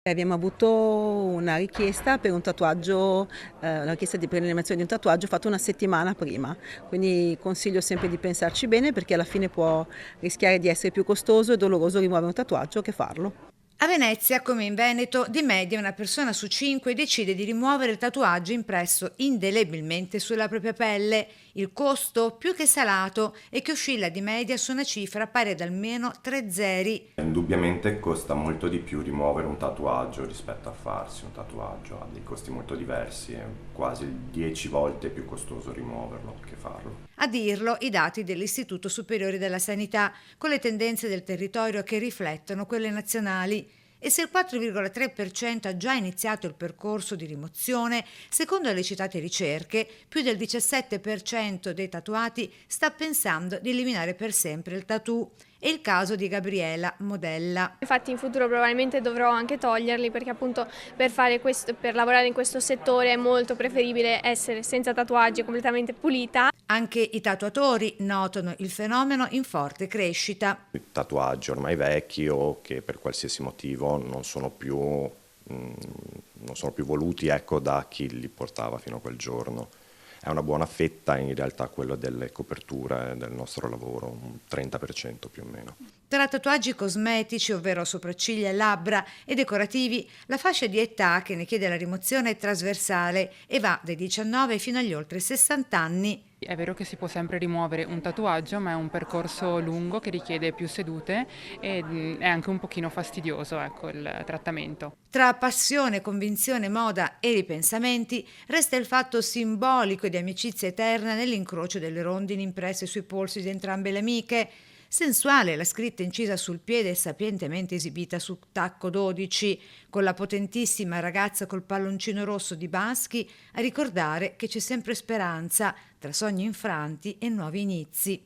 Abbiamo avuto una richiesta per un tatuaggio, una richiesta di prenotazione di un tatuaggio fatto una settimana prima, quindi consiglio sempre di pensarci bene perché alla fine può rischiare di essere più costoso e doloroso rimuovere un tatuaggio che farlo. A Venezia, come in Veneto, di media una persona su 5 decide di rimuovere il tatuaggio impresso indelebilmente sulla propria pelle. Il costo, più che salato, è che oscilla di media su una cifra pari ad almeno 3 zeri. Indubbiamente costa molto di più rimuovere un tatuaggio rispetto a farsi un tatuaggio, ha dei costi molto diversi, è quasi 10 volte più costoso rimuoverlo che farlo. A dirlo i dati dell'Istituto Superiore della Sanità, con le tendenze del territorio che riflettono quelle nazionali. E se il 4,3% ha già iniziato il percorso di rimozione, secondo le citate ricerche, più del 17% dei tatuati sta pensando di eliminare per sempre il tattoo. È il caso di Gabriela, modella. Infatti in futuro probabilmente dovrò anche toglierli perché appunto per fare questo, per lavorare in questo settore è molto preferibile essere senza tatuaggi, completamente pulita. Anche i tatuatori notano il fenomeno in forte crescita. Tatuaggi ormai vecchi o che per qualsiasi motivo non sono più voluti, ecco, da chi li portava fino a quel giorno. È una buona fetta in realtà quello delle coperture del nostro lavoro, un 30% più o meno. Tra tatuaggi cosmetici, ovvero sopracciglia e labbra, e decorativi, la fascia di età che ne chiede la rimozione è trasversale e va dai 19 fino agli oltre 60 anni. È vero che si può sempre rimuovere un tatuaggio, ma è un percorso lungo che richiede più sedute e è anche un pochino fastidioso, ecco, il trattamento. Tra passione, convinzione, moda e ripensamenti resta il fatto simbolico di amicizia eterna nell'incrocio delle rondini impresse sui polsi di entrambe le amiche. Sensuale la scritta incisa sul piede e sapientemente esibita su tacco 12, con la potentissima ragazza col palloncino rosso di Baschi a ricordare che c'è sempre speranza tra sogni infranti e nuovi inizi.